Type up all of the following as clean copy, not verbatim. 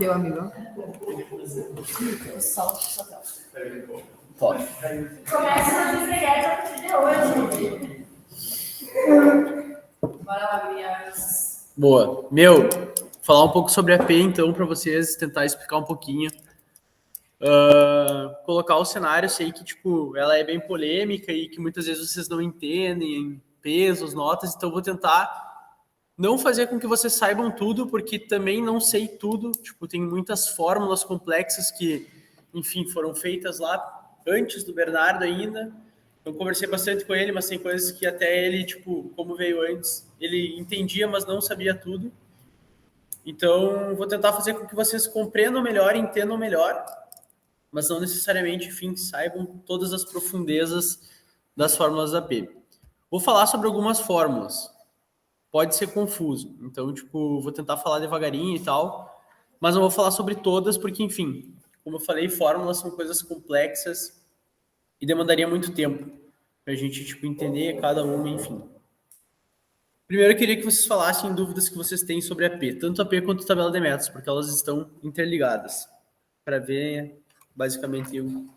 Deu, amigo. Só. Pode. Começa a desligar a partir de hoje. Bora lá, gurias. Boa. Falar um pouco sobre a AP, então, para vocês, tentar explicar um pouquinho. Colocar o cenário, sei que, tipo, ela é bem polêmica e que muitas vezes vocês não entendem pesos, notas, então vou tentar não fazer com que vocês saibam tudo, porque também não sei tudo, tipo, tem muitas fórmulas complexas que, enfim, foram feitas lá antes do Bernardo ainda. Eu conversei bastante com ele, mas tem coisas que até ele, tipo, como veio antes, ele entendia, mas não sabia tudo. Então, vou tentar fazer com que vocês compreendam melhor, entendam melhor, mas não necessariamente, enfim, saibam todas as profundezas das fórmulas da P. Vou falar sobre algumas fórmulas. Pode ser confuso. Então, tipo, vou tentar falar devagarinho e tal, mas não vou falar sobre todas, porque, enfim, como eu falei, fórmulas são coisas complexas e demandaria muito tempo pra gente, tipo, entender cada uma, enfim. Primeiro, eu queria que vocês falassem dúvidas que vocês têm sobre a P, tanto a P quanto a tabela de métodos, porque elas estão interligadas, para ver, basicamente, o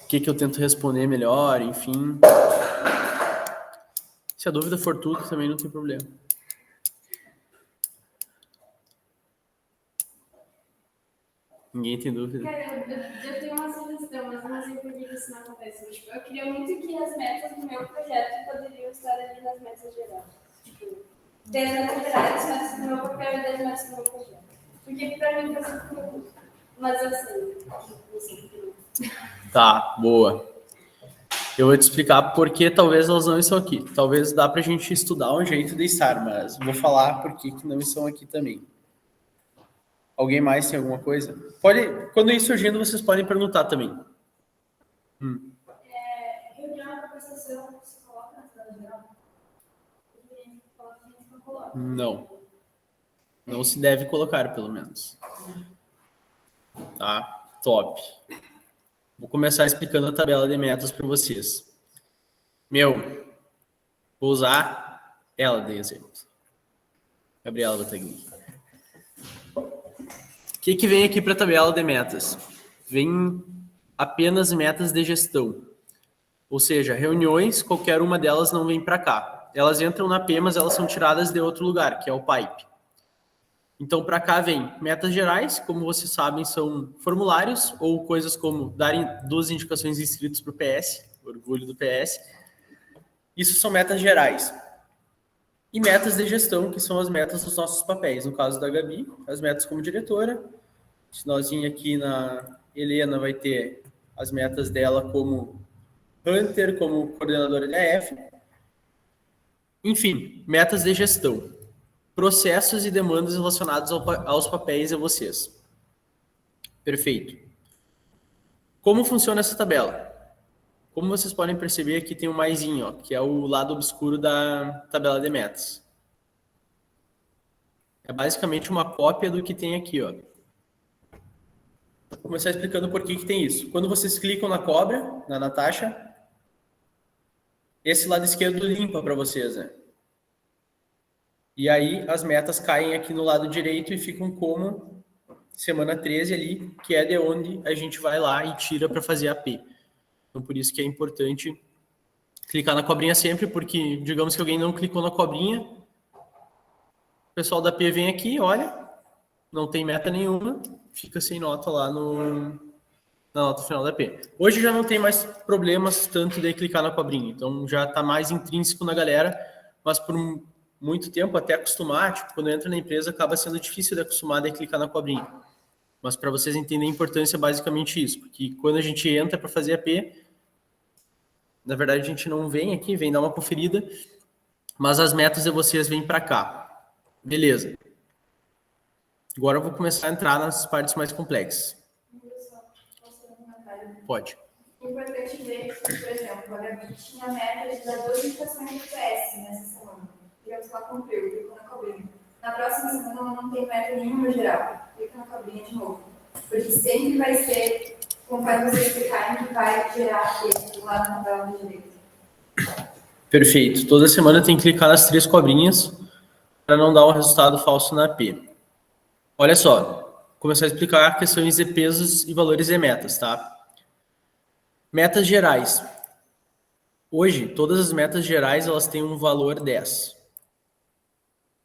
que eu tento responder melhor, enfim. Se a dúvida for tudo, também não tem problema. Ninguém tem dúvida? Cara, eu tenho uma sugestão, mas não sei por que isso não acontece. Tipo, eu queria muito que as metas do meu projeto poderiam estar ali nas metas gerais. Tipo, 10 metas gerais, 10 metas do meu papel e 10 metas do meu projeto. Porque pra mim faz tudo. Mas assim, não sei. Tá, boa. Eu vou te explicar porque talvez elas não estão aqui. Talvez dá pra gente estudar um jeito de estar, mas vou falar por que não estão aqui também. Alguém mais tem alguma coisa? Quando ir surgindo, vocês podem perguntar também. Reunião da prestação, você coloca na tela geral? Não. Não se deve colocar, pelo menos. Tá? Top. Vou começar explicando a tabela de metas para vocês. Vou usar ela de exemplo. Gabriela Batagni. O que vem aqui para a tabela de metas? Vem apenas metas de gestão. Ou seja, reuniões, qualquer uma delas não vem para cá. Elas entram na P, mas elas são tiradas de outro lugar, que é o Pipe. Então, para cá vem metas gerais, como vocês sabem, são formulários ou coisas como darem 2 indicações inscritos para o PS, orgulho do PS. Isso são metas gerais. E metas de gestão, que são as metas dos nossos papéis. No caso da Gabi, as metas como diretora. Se nós vir aqui na Helena, vai ter as metas dela como Hunter, como coordenadora de AF. Enfim, metas de gestão. Processos e demandas relacionados aos papéis e a vocês. Perfeito. Como funciona essa tabela? Como vocês podem perceber, aqui tem um maisinho, ó, que é o lado obscuro da tabela de metas. É basicamente uma cópia do que tem aqui, ó. Vou começar explicando por que tem isso. Quando vocês clicam na cobra, na Natasha, esse lado esquerdo limpa para vocês, né? E aí as metas caem aqui no lado direito e ficam como semana 13 ali, que é de onde a gente vai lá e tira para fazer a P. Então, por isso que é importante clicar na cobrinha sempre, porque digamos que alguém não clicou na cobrinha, o pessoal da P vem aqui, olha, não tem meta nenhuma, fica sem nota lá na nota final da P. Hoje já não tem mais problemas tanto de clicar na cobrinha, então já está mais intrínseco na galera, mas por muito tempo até acostumar, tipo, quando entra na empresa acaba sendo difícil de acostumar a clicar na cobrinha. Mas para vocês entenderem a importância, é basicamente isso, porque quando a gente entra para fazer a P, na verdade a gente não vem aqui, vem dar uma conferida, mas as metas de vocês vêm para cá. Beleza. Agora eu vou começar a entrar nas partes mais complexas. Pode. É importante ver, por exemplo, a Gabi tinha a meta de dar 2 indicações de PS nessa semana. Digamos que ela cumpriu, clicou na cobrinha. Na próxima semana ela não tem meta nenhuma geral. Clica na cobrinha de novo. Porque sempre vai ser, conforme vocês clicarem, que vai gerar aqui lá na tabela da direita. Perfeito. Toda semana tem que clicar nas 3 cobrinhas para não dar um resultado falso na P. Olha só. começar a explicar questões de pesos e valores de metas, tá? Metas gerais. Hoje, todas as metas gerais, elas têm um valor 10. O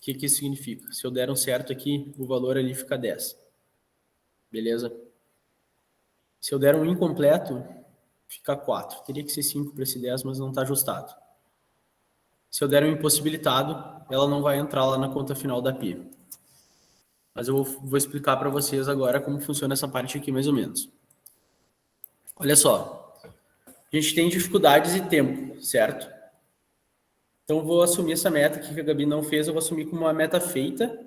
que isso significa? Se eu der um certo aqui, o valor ali fica 10. Beleza? Se eu der um incompleto, fica 4. Teria que ser 5 para esse 10, mas não está ajustado. Se eu der um impossibilitado, ela não vai entrar lá na conta final da P. Mas eu vou explicar para vocês agora como funciona essa parte aqui, mais ou menos. Olha só. A gente tem dificuldades e tempo, certo? Então, eu vou assumir essa meta aqui que a Gabi não fez, eu vou assumir como uma meta feita.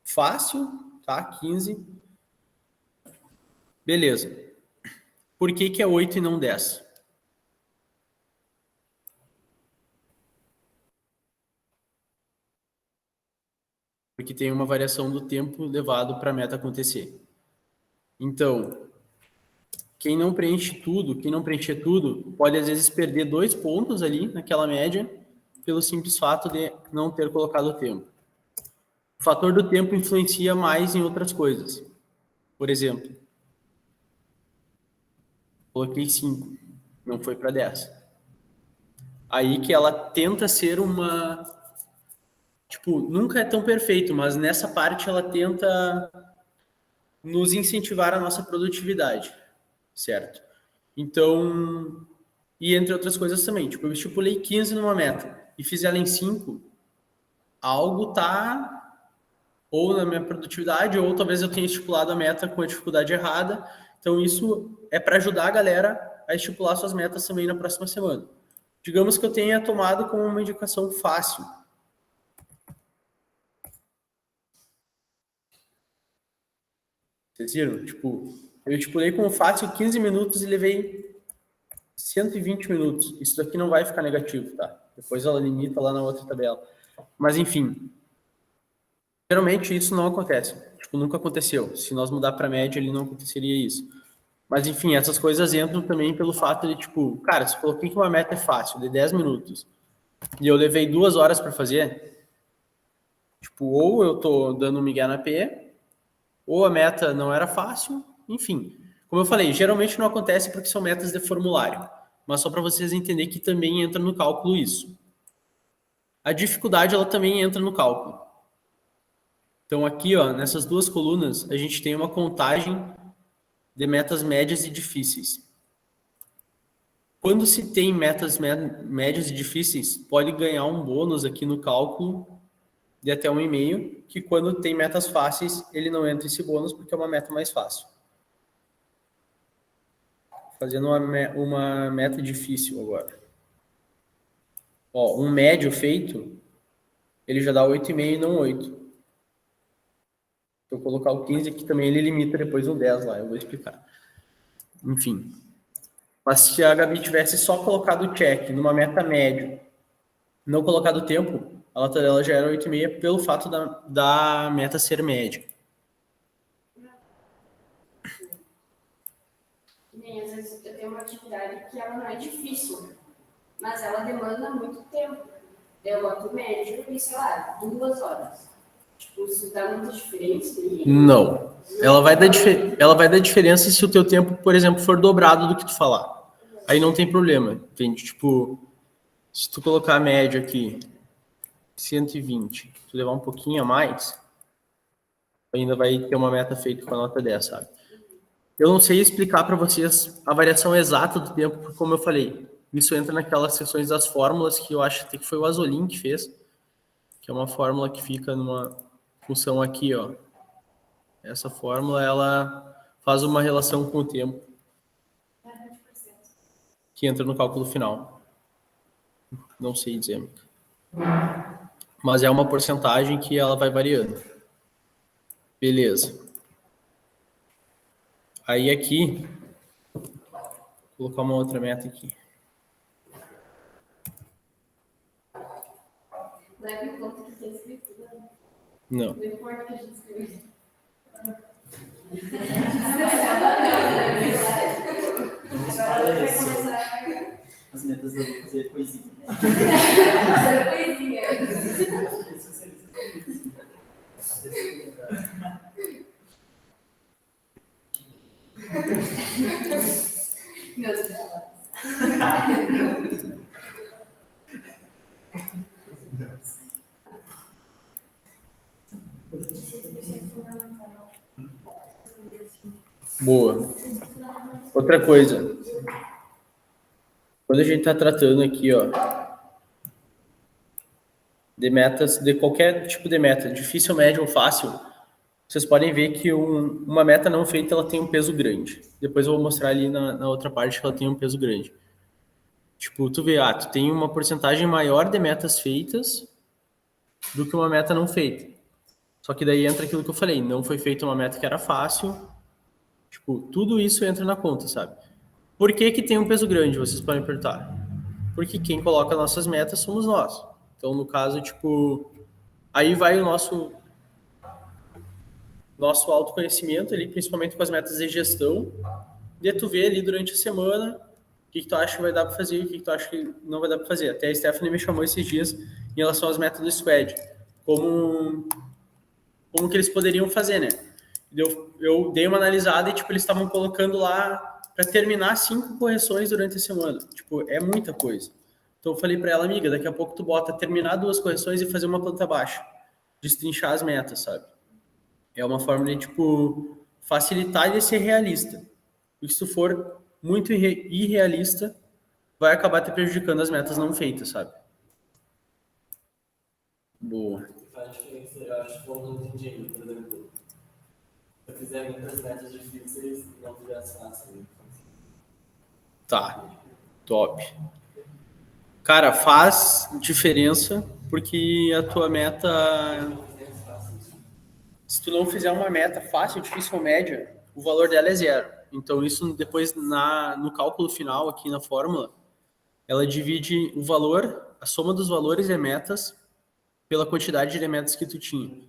Fácil, tá? 15. Beleza. Por que é 8 e não 10? Porque tem uma variação do tempo levado para a meta acontecer. Então, quem não preencher tudo, pode às vezes perder 2 pontos ali naquela média, pelo simples fato de não ter colocado o tempo. O fator do tempo influencia mais em outras coisas. Por exemplo, coloquei 5, não foi para 10. Aí que ela tenta ser uma... Tipo, nunca é tão perfeito, mas nessa parte ela tenta nos incentivar a nossa produtividade, certo? Então, e entre outras coisas também, tipo, eu estipulei 15 numa meta e fiz ela em 5, algo tá ou na minha produtividade, ou talvez eu tenha estipulado a meta com a dificuldade errada. Então, isso é para ajudar a galera a estipular suas metas também na próxima semana. Digamos que eu tenha tomado como uma indicação fácil. Vocês viram? Tipo, eu estipulei como fácil 15 minutos e levei 120 minutos. Isso daqui não vai ficar negativo, tá? Depois ela limita lá na outra tabela. Mas, enfim. Geralmente isso não acontece. Tipo, nunca aconteceu. Se nós mudar para média, ele não aconteceria isso. Mas, enfim, essas coisas entram também pelo fato de, tipo, cara, se eu coloquei que uma meta é fácil, de 10 minutos, e eu levei 2 horas para fazer, tipo, ou eu tô dando um migué na P, ou a meta não era fácil, enfim. Como eu falei, geralmente não acontece porque são metas de formulário, mas só para vocês entenderem que também entra no cálculo isso. A dificuldade, ela também entra no cálculo. Então aqui, ó, nessas duas colunas, a gente tem uma contagem de metas médias e difíceis. Quando se tem metas médias e difíceis, pode ganhar um bônus aqui no cálculo de até 1,5, que quando tem metas fáceis, ele não entra esse bônus porque é uma meta mais fácil. Fazendo uma meta difícil agora. Ó, um médio feito, ele já dá 8,5 e não 8. Se eu colocar o 15 aqui também, ele limita depois o 10 lá, eu vou explicar. Enfim. Mas se a Gabi tivesse só colocado o check numa meta média, não colocado o tempo, a nota dela já era 8,5 pelo fato da meta ser média. Nem às vezes eu tenho uma atividade que ela não é difícil, mas ela demanda muito tempo. Eu boto médio e, sei lá, 2 horas. Tipo, isso dá muita diferença? Não. Ela vai dar diferença se o teu tempo, por exemplo, for dobrado do que tu falar. Aí não tem problema, entende? Tipo, se tu colocar a média aqui, 120, tu levar um pouquinho a mais, ainda vai ter uma meta feita com a nota 10, sabe? Eu não sei explicar para vocês a variação exata do tempo, porque, como eu falei, isso entra naquelas seções das fórmulas que eu acho até que foi o Azolim que fez, que é uma fórmula que fica numa função aqui, ó. Essa fórmula, ela faz uma relação com o tempo que entra no cálculo final. Não sei dizer. Mas é uma porcentagem que ela vai variando. Beleza. Aí aqui, vou colocar uma outra meta aqui. Leve em conta que tem escritura. Não. Não importa que a gente escreve. As metas da fazer poesia. Meu Deus. Boa. Outra coisa. Quando a gente está tratando aqui, ó, de metas, de qualquer tipo de meta, difícil, médio ou fácil, vocês podem ver que uma meta não feita, ela tem um peso grande. Depois eu vou mostrar ali na outra parte que ela tem um peso grande. Tipo, tu vê, tu tem uma porcentagem maior de metas feitas do que uma meta não feita. Só que daí entra aquilo que eu falei, não foi feita uma meta que era fácil. Tipo, tudo isso entra na conta, sabe? Por que que tem um peso grande, vocês podem perguntar? Porque quem coloca nossas metas somos nós. Então, no caso, tipo, aí vai o nosso autoconhecimento ali, principalmente com as metas de gestão, de tu ver ali durante a semana o que tu acha que vai dar para fazer e o que tu acha que não vai dar para fazer. Até a Stephanie me chamou esses dias em relação às metas do Squad, como que eles poderiam fazer, né? Eu dei uma analisada e, tipo, eles estavam colocando lá para terminar 5 correções durante a semana. Tipo, é muita coisa. Então eu falei para ela, amiga, daqui a pouco tu bota terminar 2 correções e fazer uma planta baixa, destrinchar as metas, sabe? É uma forma de, tipo, facilitar e de ser realista. Porque se tu for muito irrealista, vai acabar te prejudicando as metas não feitas, sabe? Boa. Faz diferença, eu acho, como no dinheiro, por exemplo. Se eu fizer muitas metas difíceis, não fizer fácil. Tá. Top. Cara, faz diferença porque a tua meta... Se tu não fizer uma meta fácil, difícil ou média, o valor dela é 0. Então, isso depois no cálculo final aqui na fórmula, ela divide o valor, a soma dos valores de metas pela quantidade de metas que tu tinha.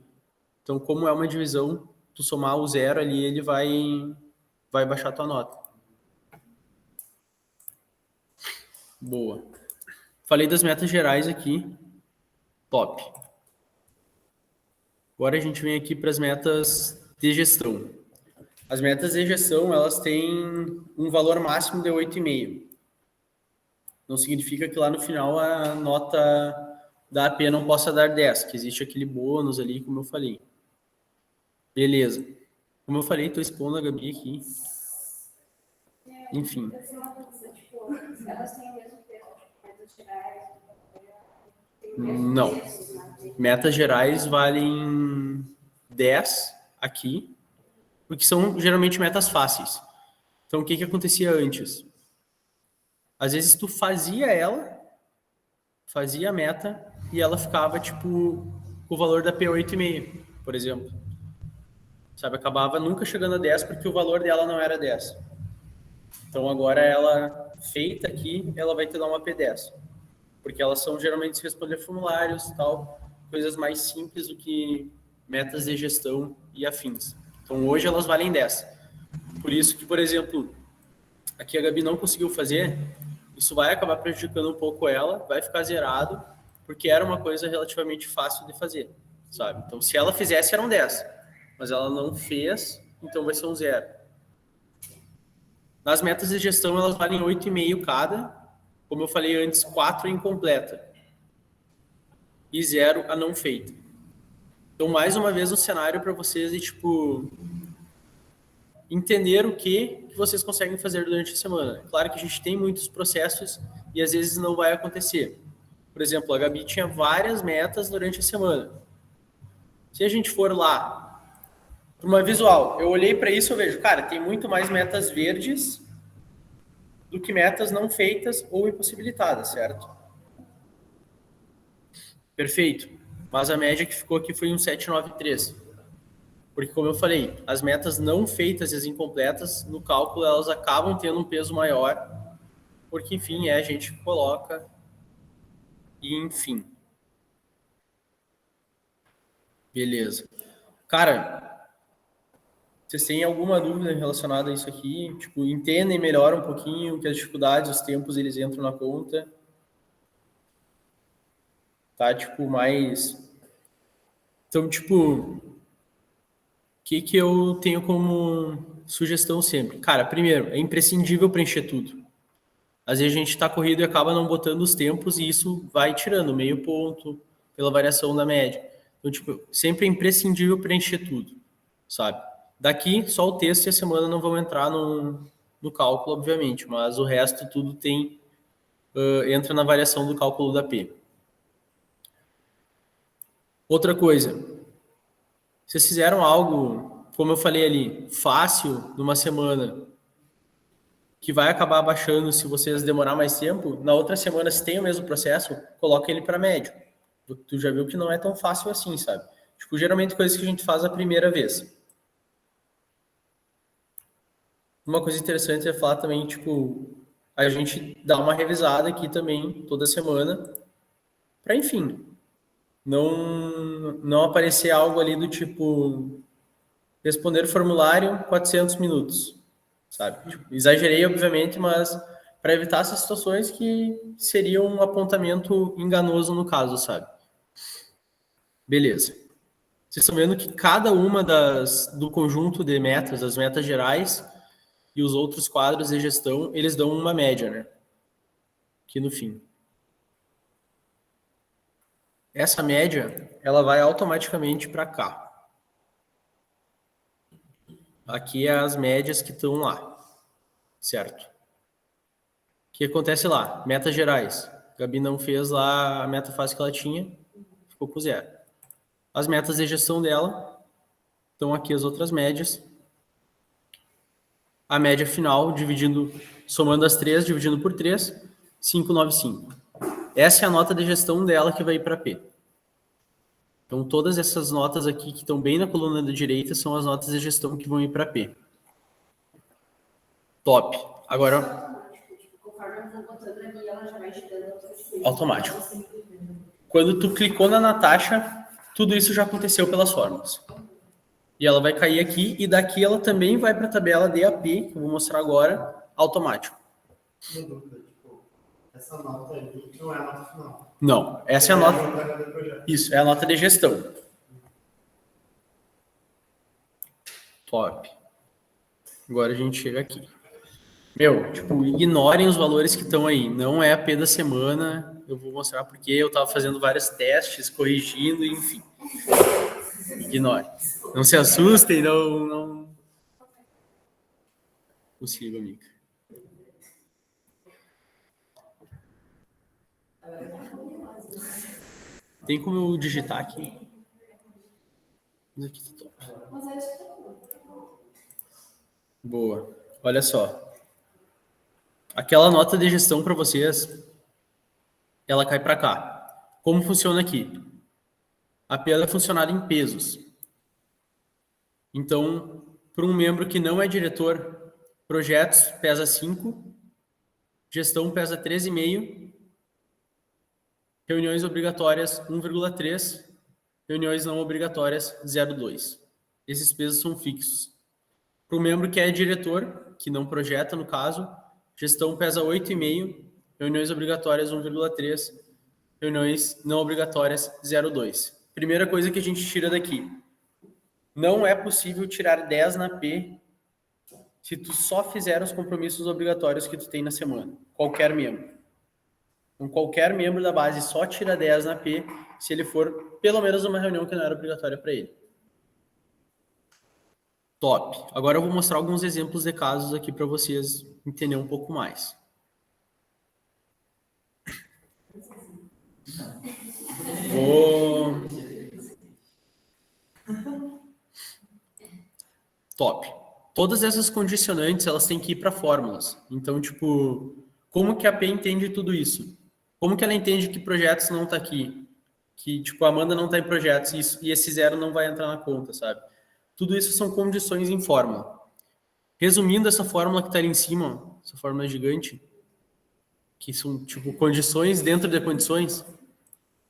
Então, como é uma divisão, tu somar o 0 ali, ele vai baixar a tua nota. Boa. Falei das metas gerais aqui. Top. Agora a gente vem aqui para as metas de gestão. As metas de gestão, elas têm um valor máximo de 8,5. Não significa que lá no final a nota da AP não possa dar 10, que existe aquele bônus ali, como eu falei. Beleza. Como eu falei, estou expondo a Gabi aqui. Enfim. Elas têm o mesmo peso, metas gerais. Não. Metas gerais valem 10 aqui, porque são geralmente metas fáceis. Então, o que acontecia antes? Às vezes, tu fazia a meta, e ela ficava, tipo, com o valor da P8,5, por exemplo. Sabe, acabava nunca chegando a 10, porque o valor dela não era 10. Então, agora, ela feita aqui, ela vai te dar uma P10. Porque elas são, geralmente, se responder formulários e tal, coisas mais simples do que metas de gestão e afins. Então, hoje, elas valem 10. Por isso que, por exemplo, aqui a Gabi não conseguiu fazer, isso vai acabar prejudicando um pouco ela, vai ficar zerado, porque era uma coisa relativamente fácil de fazer, sabe? Então, se ela fizesse, eram 10, mas ela não fez, então vai ser um 0. Nas metas de gestão, elas valem 8,5 cada, como eu falei antes, 4 incompleta e 0 a não feita. Então, mais uma vez, um cenário para vocês de, tipo, entender o que vocês conseguem fazer durante a semana. Claro que a gente tem muitos processos e às vezes não vai acontecer. Por exemplo, a Gabi tinha várias metas durante a semana. Se a gente for lá para uma visual, eu olhei para isso e vejo, cara, tem muito mais metas verdes do que metas não feitas ou impossibilitadas, certo? Perfeito. Mas a média que ficou aqui foi um 793. Porque, como eu falei, as metas não feitas e as incompletas, no cálculo, elas acabam tendo um peso maior, porque, enfim, a gente coloca e, enfim. Beleza. Cara, vocês têm alguma dúvida relacionada a isso aqui? Tipo, entendem melhor um pouquinho que as dificuldades, os tempos, eles entram na conta? Tá, tipo, mais... Então, tipo... O que eu tenho como sugestão sempre? Cara, primeiro, é imprescindível preencher tudo. Às vezes a gente está corrido e acaba não botando os tempos e isso vai tirando meio ponto pela variação da média. Então, tipo, sempre é imprescindível preencher tudo, sabe? Daqui, só o texto e a semana não vão entrar no cálculo, obviamente, mas o resto tudo entra na variação do cálculo da P. Outra coisa, vocês fizeram algo, como eu falei ali, fácil numa semana, que vai acabar abaixando se vocês demorar mais tempo, na outra semana, se tem o mesmo processo, coloca ele para médio. Tu já viu que não é tão fácil assim, sabe? Tipo, geralmente coisas que a gente faz a primeira vez. Uma coisa interessante é falar também, tipo, a gente dá uma revisada aqui também, toda semana, para, enfim, não aparecer algo ali do tipo, responder formulário 400 minutos, sabe? Tipo, exagerei, obviamente, mas para evitar essas situações que seriam um apontamento enganoso no caso, sabe? Beleza. Vocês estão vendo que cada uma do conjunto de metas, das metas gerais e os outros quadros de gestão, eles dão uma média, né? Aqui no fim. Essa média, ela vai automaticamente para cá. Aqui é as médias que estão lá, certo? O que acontece lá? Metas gerais. Gabi não fez lá a meta fácil que ela tinha, ficou com 0. As metas de gestão dela estão aqui as outras médias. A média final, somando as 3, dividindo por 3, 595. Essa é a nota de gestão dela que vai ir para P. Então, todas essas notas aqui que estão bem na coluna da direita são as notas de gestão que vão ir para P. Top. Agora... Conforme eu vou botando ali, ela já vai chegando automático. Quando tu clicou na Natasha, tudo isso já aconteceu pelas fórmulas. E ela vai cair aqui, e daqui ela também vai para a tabela DAP, que eu vou mostrar agora, automático. Uma dúvida, tipo, essa nota aí não é a nota final. Não, essa é a nota... Isso, é a nota de gestão. Top. Agora a gente chega aqui. Meu, tipo, ignorem os valores que estão aí. Não é a P da semana. Eu vou mostrar porque eu estava fazendo vários testes, corrigindo, enfim. Ignore. Não se assustem, não consigo, amiga. Tem como eu digitar aqui? Isso aqui tá top. Boa. Olha só. Aquela nota de gestão para vocês, ela cai para cá. Como funciona aqui? A P é funcionada em pesos. Então, para um membro que não é diretor, projetos pesa 5, gestão pesa 13,5, reuniões obrigatórias 1,3, reuniões não obrigatórias 0,2. Esses pesos são fixos. Para o membro que é diretor, que não projeta no caso, gestão pesa 8,5, reuniões obrigatórias 1,3, reuniões não obrigatórias 0,2. Primeira coisa que a gente tira daqui. Não é possível tirar 10 na P se tu só fizer os compromissos obrigatórios que tu tem na semana. Qualquer membro. Então, qualquer membro da base só tira 10 na P se ele for pelo menos uma reunião que não era obrigatória para ele. Top. Agora eu vou mostrar alguns exemplos de casos aqui para vocês entenderem um pouco mais. Top. Todas essas condicionantes, elas têm que ir para fórmulas. Então, tipo, como que a P entende tudo isso? Como que ela entende que projetos não tá aqui? Que, tipo, a Amanda não tá em projetos e esse 0 não vai entrar na conta, sabe? Tudo isso são condições em fórmula. Resumindo essa fórmula que tá ali em cima, ó, essa fórmula gigante, que são, tipo, condições dentro de condições,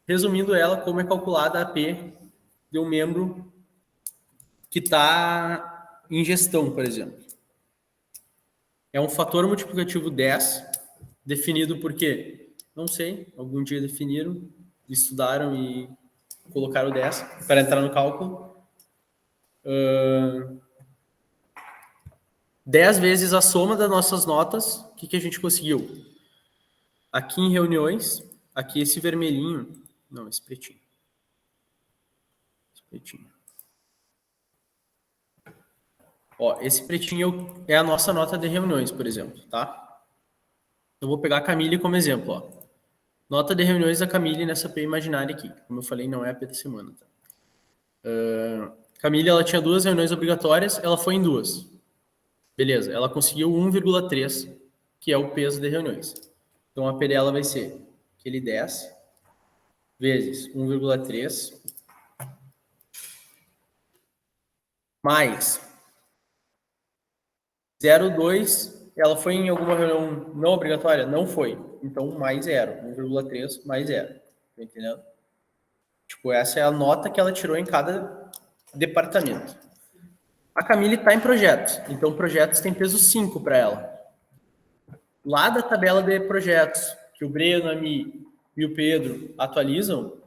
resumindo ela, como é calculada a P de um membro que está em gestão, por exemplo. É um fator multiplicativo 10, definido por quê? Não sei, algum dia definiram, estudaram e colocaram 10 para entrar no cálculo. 10 vezes a soma das nossas notas, o que a gente conseguiu? Aqui em reuniões, aqui esse vermelhinho, não, esse pretinho. Esse pretinho. Ó, esse pretinho é a nossa nota de reuniões, por exemplo, tá? Eu vou pegar a Camille como exemplo, ó. Nota de reuniões da Camille nessa P imaginária aqui. Como eu falei, não é a P da semana, tá? Camille, ela tinha 2 reuniões obrigatórias, ela foi em 2. Beleza, ela conseguiu 1,3, que é o peso de reuniões. Então, a P dela vai ser aquele 10 vezes 1,3 mais 0,2. Ela foi em alguma reunião não obrigatória? Não foi. Então, mais 0. 1,3 mais 0. Tá entendendo? Tipo, essa é a nota que ela tirou em cada departamento. A Camille está em projetos. Então, projetos tem peso 5 para ela. Lá da tabela de projetos, que o Breno, a Mi e o Pedro atualizam,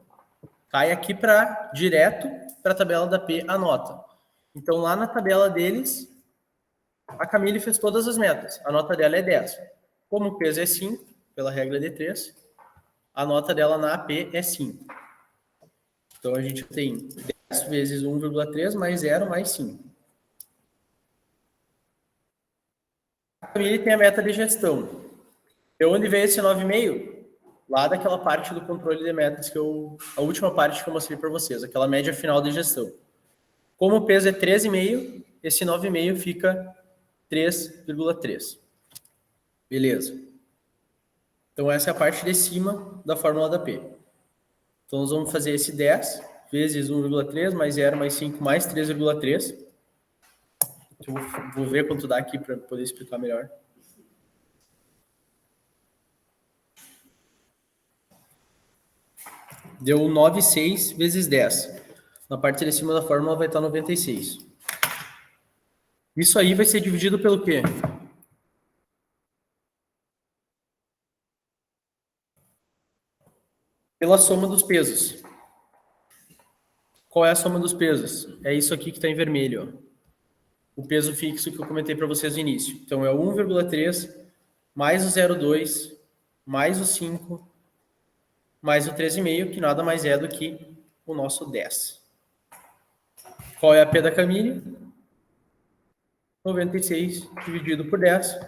cai aqui direto para a tabela da P a nota. Então, lá na tabela deles, a Camille fez todas as metas. A nota dela é 10. Como o peso é 5, pela regra de 3, a nota dela na AP é 5. Então, a gente tem 10 vezes 1,3 mais 0 mais 5. A Camille tem a meta de gestão. De onde veio esse 9,5? Lá daquela parte do controle de metas a última parte que eu mostrei para vocês, aquela média final de gestão. Como o peso é 13,5, esse 9,5 fica 3,3. Beleza. Então, essa é a parte de cima da fórmula da P. Então, nós vamos fazer esse 10 vezes 1,3 mais 0 mais 5 mais 3,3. Eu vou ver quanto dá aqui para poder explicar melhor. Deu 9,6 vezes 10. Na parte de cima da fórmula vai estar 96. Isso aí vai ser dividido pelo quê? Pela soma dos pesos. Qual é a soma dos pesos? É isso aqui que está em vermelho, ó. O peso fixo que eu comentei para vocês no início. Então, é o 1,3 mais o 0,2 mais o 5 mais o 13,5, que nada mais é do que o nosso 10. Qual é a P da Camille? 96 dividido por 10,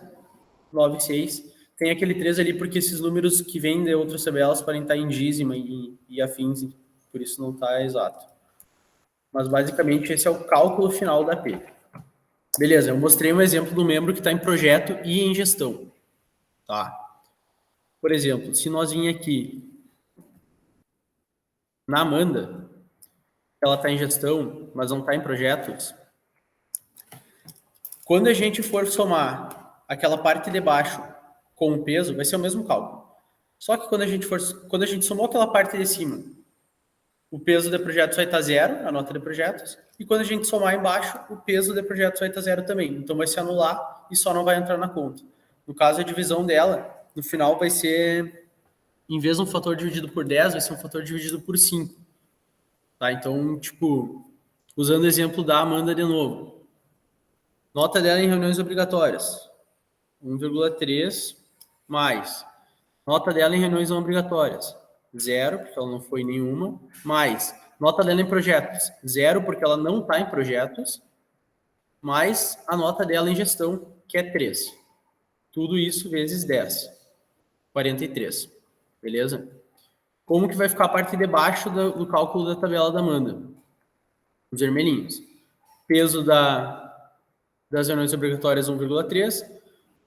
9,6. Tem aquele 3 ali porque esses números que vêm de outras tabelas podem estar em dízima e afins, por isso não está exato. Mas, basicamente, esse é o cálculo final da P. Beleza, eu mostrei um exemplo do membro que está em projeto e em gestão. Tá? Por exemplo, se nós vir aqui na Amanda, ela está em gestão, mas não está em projetos, quando a gente for somar aquela parte de baixo com o peso, vai ser o mesmo cálculo. Só que quando a gente somou aquela parte de cima, o peso de projetos vai estar 0, a nota de projetos, e quando a gente somar embaixo, o peso de projetos vai estar 0 também. Então, vai se anular e só não vai entrar na conta. No caso, a divisão dela, no final, vai ser, em vez de um fator dividido por 10, vai ser um fator dividido por 5. Tá? Então, tipo, usando o exemplo da Amanda de novo. Nota dela em reuniões obrigatórias, 1,3 mais. Nota dela em reuniões não obrigatórias, 0, porque ela não foi nenhuma, mais nota dela em projetos, 0, porque ela não está em projetos, mais a nota dela em gestão, que é 3. Tudo isso vezes 10, 43. Beleza? Como que vai ficar a parte de baixo do cálculo da tabela da Amanda? Os vermelhinhos. Peso das reuniões obrigatórias, 1,3,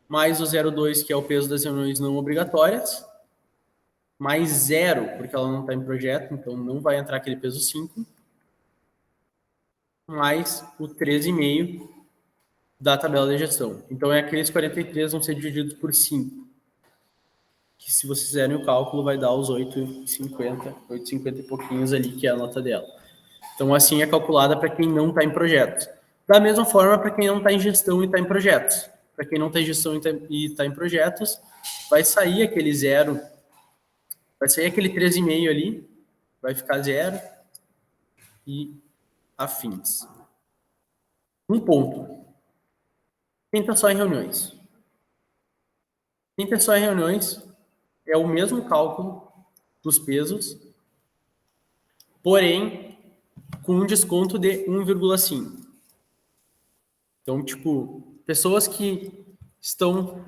mais o 0,2, que é o peso das reuniões não obrigatórias, mais 0, porque ela não está em projeto, então não vai entrar aquele peso 5, mais o 13,5 da tabela de gestão. Então, aqueles 43 vão ser divididos por 5, que se vocês fizerem o cálculo, vai dar os 8,50 e pouquinhos ali, que é a nota dela. Então, assim é calculada para quem não está em projetos. Da mesma forma, para quem não está em gestão e está em projetos. Para quem não está em gestão e está em projetos, vai sair aquele 0, vai sair aquele 13,5 ali, vai ficar 0 e afins. Um ponto. Quem está só em reuniões? Quem está só em reuniões é o mesmo cálculo dos pesos, porém com um desconto de 1,5. Então, tipo, pessoas que estão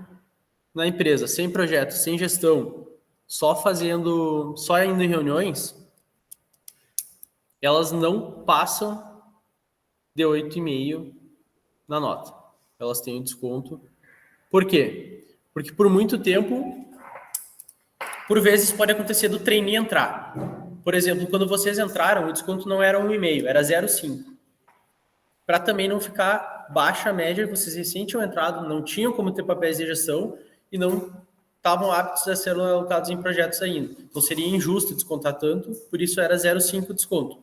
na empresa, sem projeto, sem gestão, só indo em reuniões, elas não passam de 8,5 na nota. Elas têm um desconto. Por quê? Porque por muito tempo, por vezes pode acontecer do trainee entrar. Por exemplo, quando vocês entraram, o desconto não era 1,5, era 0,5. Para também não ficar baixa a média, vocês recém tinham entrado, não tinham como ter papéis de gestão e não estavam aptos a ser alocados em projetos ainda. Então seria injusto descontar tanto, por isso era 0,5 desconto.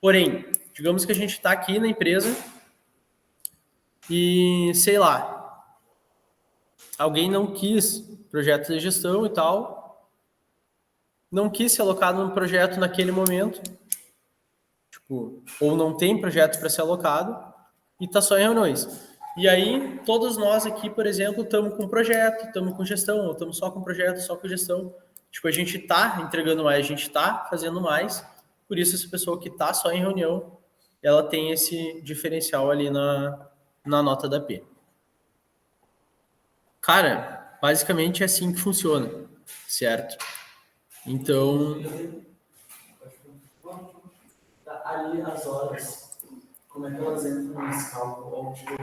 Porém, digamos que a gente está aqui na empresa e, sei lá, alguém não quis projeto de gestão e tal, não quis ser alocado num projeto naquele momento, tipo, ou não tem projeto para ser alocado e está só em reuniões. E aí, todos nós aqui, por exemplo, estamos com projeto, estamos com gestão, ou estamos só com projeto, só com gestão. Tipo, a gente está entregando mais, a gente está fazendo mais, por isso essa pessoa que está só em reunião, ela tem esse diferencial ali na nota da P. Cara, basicamente é assim que funciona, certo? Então, Ali as horas, como é que elas entram nesse cálculo? Ou tipo,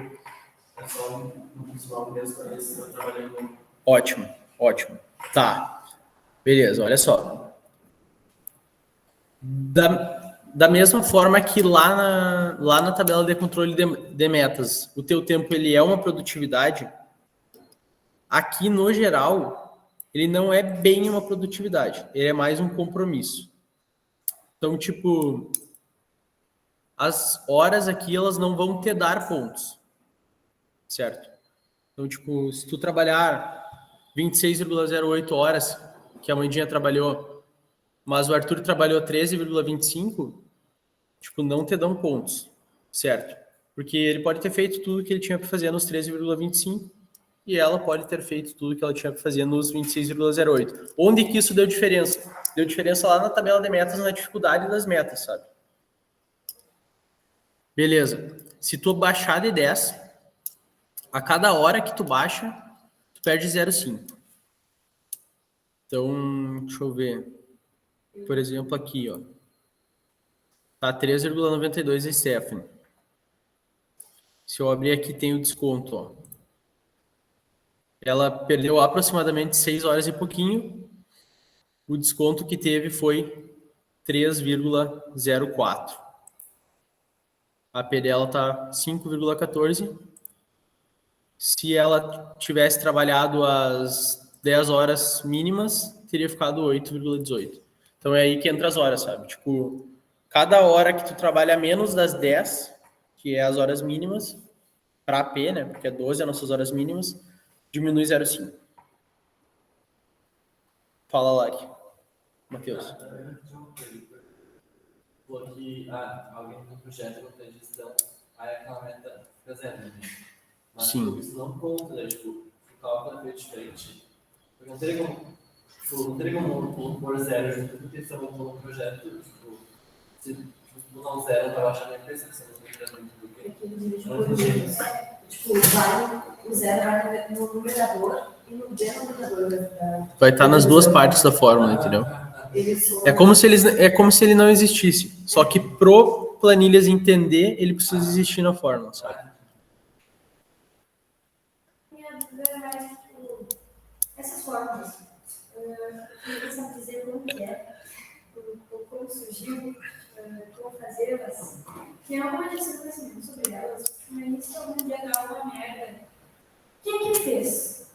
é só no principal mesmo para ver se eu trabalhando. ótimo. Tá, beleza, olha só. Da mesma forma que lá na tabela de controle de metas, o teu tempo ele é uma produtividade, aqui no geral, ele não é bem uma produtividade, ele é mais um compromisso. Então, tipo, as horas aqui, elas não vão te dar pontos, certo? Então, tipo, se tu trabalhar 26,08 horas, que a Mandinha trabalhou, mas o Arthur trabalhou 13,25, tipo, não te dão pontos, certo? Porque ele pode ter feito tudo que ele tinha para fazer nos 13,25 e ela pode ter feito tudo que ela tinha para fazer nos 26,08. Onde que isso deu diferença? Deu diferença lá na tabela de metas, na dificuldade das metas, sabe? Beleza. Se tu baixar de 10, a cada hora que tu baixa, tu perde 0,5. Então, deixa eu ver. Por exemplo, aqui, ó. Tá 3,92 a Stephanie. Se eu abrir aqui, tem o desconto, ó. Ela perdeu aproximadamente 6 horas e pouquinho. O desconto que teve foi 3,04. A P dela tá 5,14. Se ela tivesse trabalhado as 10 horas mínimas, teria ficado 8,18. Então é aí que entra as horas, sabe? Tipo, cada hora que tu trabalha menos das 10, que é as horas mínimas, para a P, né? Porque é 12 as nossas horas mínimas, diminui 0,5. Fala, Lari. Matheus. Falou que alguém tem um projeto, não tem gestão, aí aquela meta fica zero, né? Mas Sim. tipo, isso não conta, né? Tipo, o cálculo é feito diferente. Porque não teria como pôr zero junto, porque se eu vou pôr um projeto, tipo, se botar um zero para baixar a minha empresa, você não tem que muito porque Tipo, o zero vai no numerador e no denominador da... Vai estar nas duas partes da fórmula, entendeu? É como se ele não existisse. Só que pro planilhas entender, ele precisa existir na fórmula, sabe? Minha dúvida é mais, tipo, essas fórmulas. Eu queria saber dizer como que é, como surgiu, como fazê-las. Tem alguma dica sobre elas, mas se algum dia dá alguma merda, quem que fez?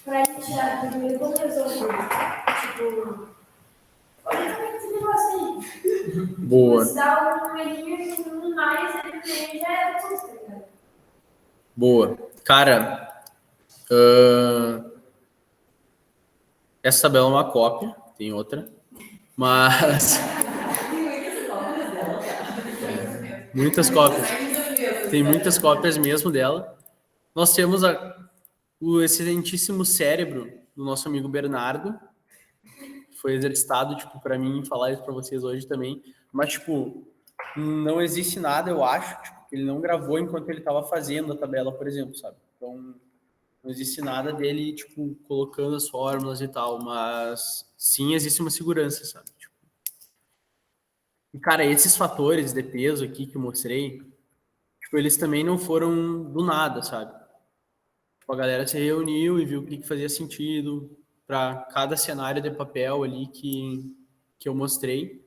Pra gente tirar do primeiro, como resolver? Tipo, olha como é que esse negócio aí. Boa. Se dá um numerinho e um mais, ele já é tudo, tá ligado? Boa. Cara, essa tabela é uma cópia, tem outra, mas... muitas cópias. Tem muitas cópias mesmo dela. Nós temos o excelentíssimo cérebro do nosso amigo Bernardo. Foi exercitado, tipo, para mim falar isso para vocês hoje também. Mas, tipo, não existe nada, eu acho, tipo, que ele não gravou enquanto ele estava fazendo a tabela, por exemplo, sabe? Então, não existe nada dele, tipo, colocando as fórmulas e tal, mas sim existe uma segurança, sabe? Tipo, e, cara, esses fatores de peso aqui que eu mostrei, tipo, eles também não foram do nada, sabe? Tipo, a galera se reuniu e viu o que fazia sentido para cada cenário de papel ali que eu mostrei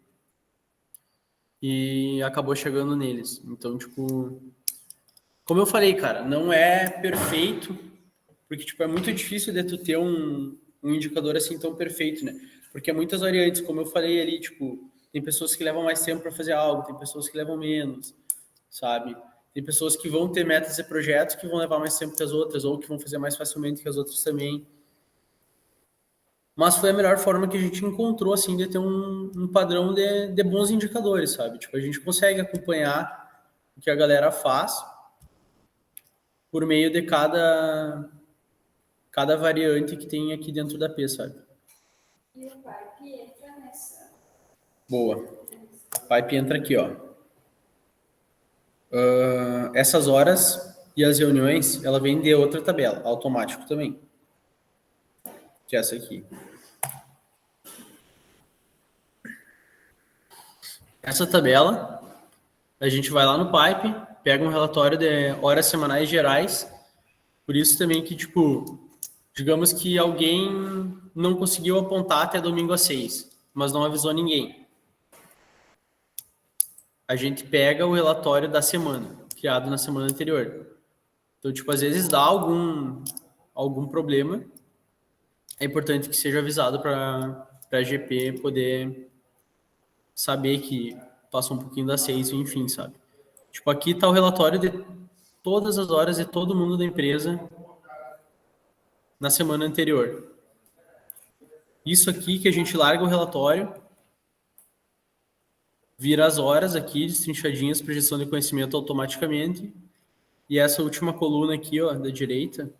e acabou chegando neles. Então, tipo, como eu falei, cara, não é perfeito, porque, tipo, é muito difícil de tu ter um indicador assim tão perfeito, né? Porque é muitas variantes, como eu falei ali, tipo, tem pessoas que levam mais tempo para fazer algo, tem pessoas que levam menos, sabe? Tem pessoas que vão ter metas e projetos que vão levar mais tempo que as outras, ou que vão fazer mais facilmente que as outras também. Mas foi a melhor forma que a gente encontrou, assim, de ter um padrão de bons indicadores, sabe? Tipo, a gente consegue acompanhar o que a galera faz por meio de cada variante que tem aqui dentro da P, sabe? E o pipe entra nessa. Boa. Pipe entra aqui, ó. Essas horas e as reuniões, ela vem de outra tabela, automático também. Que é essa aqui. Essa tabela, a gente vai lá no Pipe, pega um relatório de horas semanais gerais. Por isso também que, tipo, digamos que alguém não conseguiu apontar até domingo às 6, mas não avisou ninguém. A gente pega o relatório da semana, criado na semana anterior. Então, tipo, às vezes dá algum problema. É importante que seja avisado para a GP poder saber que passou um pouquinho das 6, enfim, sabe? Tipo, aqui tá o relatório de todas as horas de todo mundo da empresa na semana anterior. Isso aqui que a gente larga o relatório, vira as horas aqui, destrinchadinhas para gestão de conhecimento automaticamente. E essa última coluna aqui, ó, da direita,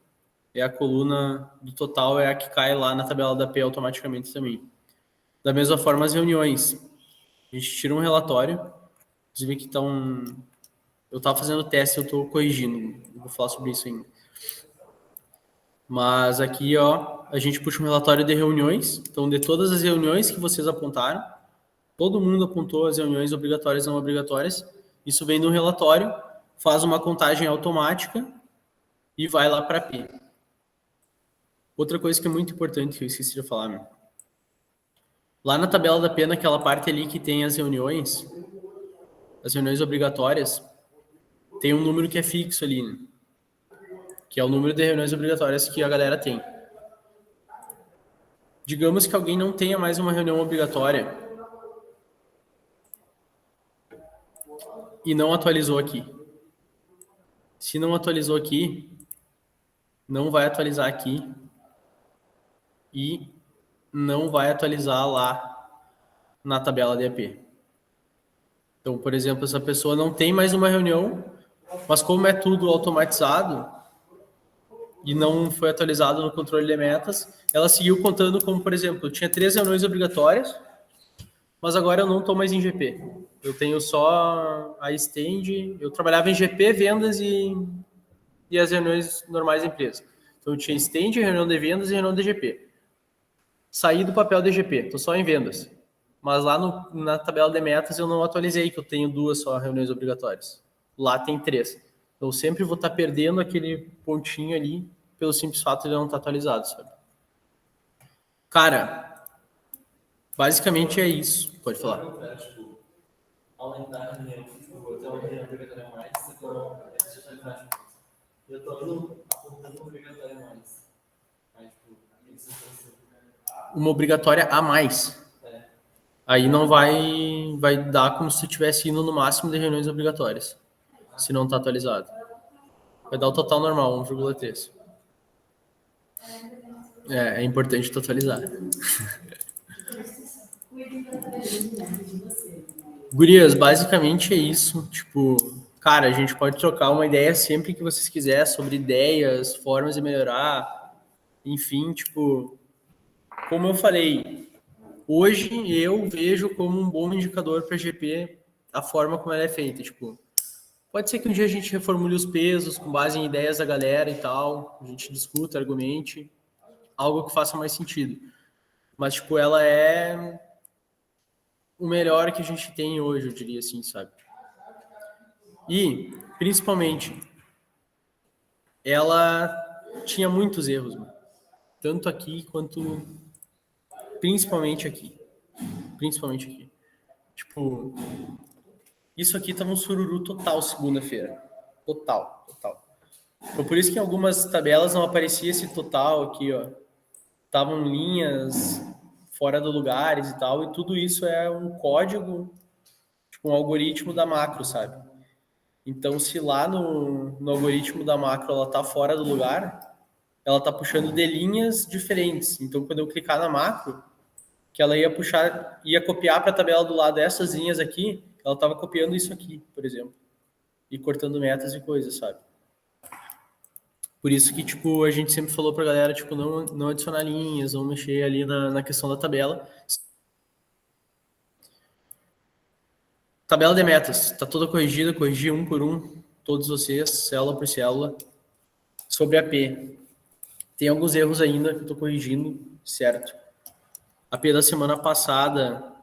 é a coluna do total, é a que cai lá na tabela da P automaticamente também. Da mesma forma, as reuniões. A gente tira um relatório, inclusive aqui tá eu tava fazendo teste, eu tô corrigindo, vou falar sobre isso ainda. Mas aqui, ó, a gente puxa um relatório de reuniões, então de todas as reuniões que vocês apontaram, todo mundo apontou as reuniões obrigatórias e não obrigatórias, isso vem no relatório, faz uma contagem automática e vai lá para P. Outra coisa que é muito importante, que eu esqueci de falar, meu. Lá na tabela da P, naquela parte ali que tem as reuniões obrigatórias, tem um número que é fixo ali, né? Que é o número de reuniões obrigatórias que a galera tem. Digamos que alguém não tenha mais uma reunião obrigatória e não atualizou aqui. Se não atualizou aqui, não vai atualizar aqui e não vai atualizar lá na tabela de AP. Então, por exemplo, essa pessoa não tem mais uma reunião, mas como é tudo automatizado e não foi atualizado no controle de metas, ela seguiu contando como, por exemplo, eu tinha 3 reuniões obrigatórias, mas agora eu não estou mais em GP. Eu tenho só a stand, eu trabalhava em GP, vendas e as reuniões normais da empresa. Então eu tinha stand, reunião de vendas e reunião de GP. Saí do papel de GP, estou só em vendas. Mas lá na tabela de metas eu não atualizei, que eu tenho 2 só reuniões obrigatórias. Lá tem 3. Eu sempre vou estar perdendo aquele pontinho ali pelo simples fato de ele não estar atualizado, sabe? Cara, basicamente é isso. Pode falar. Tipo, aumentar a reunião, tipo, eu tenho uma reunião obrigatória a mais, eu tô indo apontando obrigatória a mais. Aí, tipo, isso uma obrigatória a mais. Aí não vai dar como se tu estivesse indo no máximo de reuniões obrigatórias, se não está atualizado. Vai dar o total normal, 1,3. É importante tu atualizar. Gurias, basicamente é isso. Tipo, Cara, a gente pode trocar uma ideia sempre que vocês quiserem sobre ideias, formas de melhorar, enfim, tipo, como eu falei, hoje eu vejo como um bom indicador para GP a forma como ela é feita, tipo, pode ser que um dia a gente reformule os pesos com base em ideias da galera e tal, a gente discuta, argumente, algo que faça mais sentido. Mas, tipo, ela é o melhor que a gente tem hoje, eu diria assim, sabe? E, principalmente, ela tinha muitos erros, mano. Tanto aqui quanto principalmente aqui. Principalmente aqui. Tipo, isso aqui tava um sururu total segunda-feira. Total. Então, por isso que em algumas tabelas não aparecia esse total aqui, ó. Estavam linhas fora do lugares e tal, e tudo isso é um código, tipo um algoritmo da macro, sabe? Então, se lá no algoritmo da macro ela tá fora do lugar, ela tá puxando de linhas diferentes. Então, quando eu clicar na macro, que ela ia puxar, ia copiar para a tabela do lado essas linhas aqui, ela estava copiando isso aqui, por exemplo, e cortando metas e coisas, sabe? Por isso que, tipo, a gente sempre falou pra galera, tipo, não adicionar linhas, não mexer ali na questão da tabela. Tabela de metas, tá toda corrigida, corrigi um por um, todos vocês, célula por célula. Sobre a P, tem alguns erros ainda que eu tô corrigindo, certo? A P da semana passada,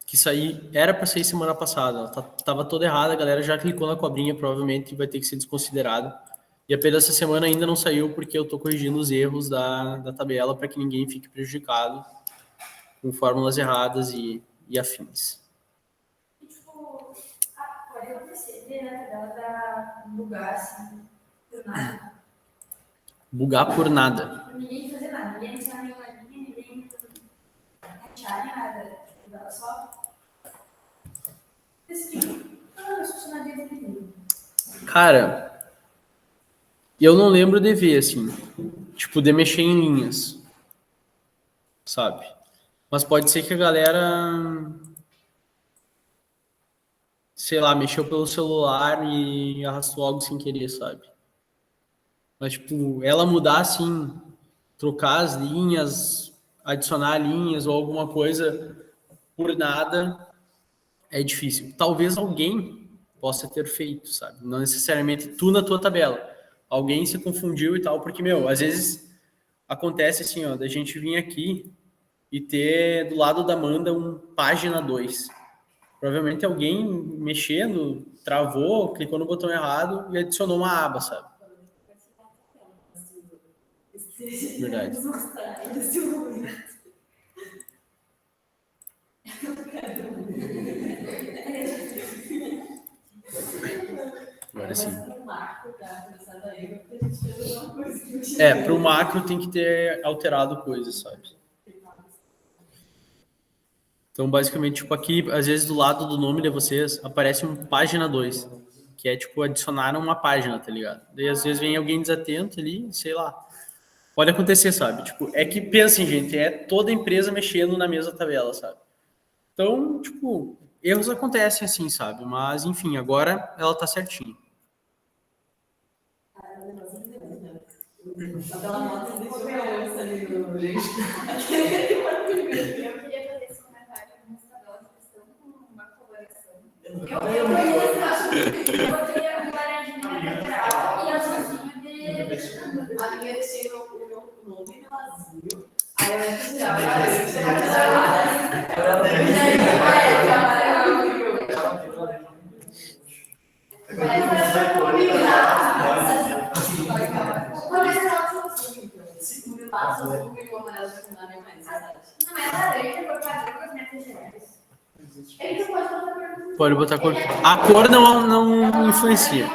que isso aí era para sair semana passada, ela tava toda errada, a galera já clicou na cobrinha, provavelmente vai ter que ser desconsiderado. E a P dessa semana ainda não saiu porque eu tô corrigindo os erros da tabela para que ninguém fique prejudicado com fórmulas erradas e afins. E, tipo, pode acontecer, né? Ela bugar, assim, por nada. Bugar por nada. Ninguém fazer nada, ninguém sabe nenhuma linha, ninguém achar nada. Tipo, ela só decidiu. Os funcionários dele. Cara, eu não lembro de ver, assim, tipo, de mexer em linhas, sabe? Mas pode ser que a galera, sei lá, mexeu pelo celular e arrastou algo sem querer, sabe? Mas, tipo, ela mudar, assim, trocar as linhas, adicionar linhas ou alguma coisa por nada, é difícil. Talvez alguém possa ter feito, sabe? Não necessariamente tu na tua tabela. Alguém se confundiu e tal, porque, meu, às vezes acontece assim, ó, da gente vir aqui e ter do lado da Amanda um página 2. Provavelmente alguém mexendo, travou, clicou no botão errado e adicionou uma aba, sabe? Verdade. Agora sim. Pro macro tem que ter alterado coisas, sabe? Então, basicamente, tipo, aqui, às vezes, do lado do nome de vocês, aparece um página 2, que é, tipo, adicionar uma página, tá ligado? Daí, às vezes, vem alguém desatento ali, sei lá. Pode acontecer, sabe? Tipo, é que, pensem, gente, é toda empresa mexendo na mesma tabela, sabe? Então, tipo, erros acontecem assim, sabe? Mas, enfim, agora ela tá certinha. Eu queria fazer esse comentário algumas tabelas que estão com uma coloração. Eu queria um laranjinha lateral e azulzinho de. A minha deixei o meu nome vazio. Aí eu ia tirar o não é laranja, porque a cor é gerais. Ele pode botar pergunta. Pode botar cor. A cor não influencia.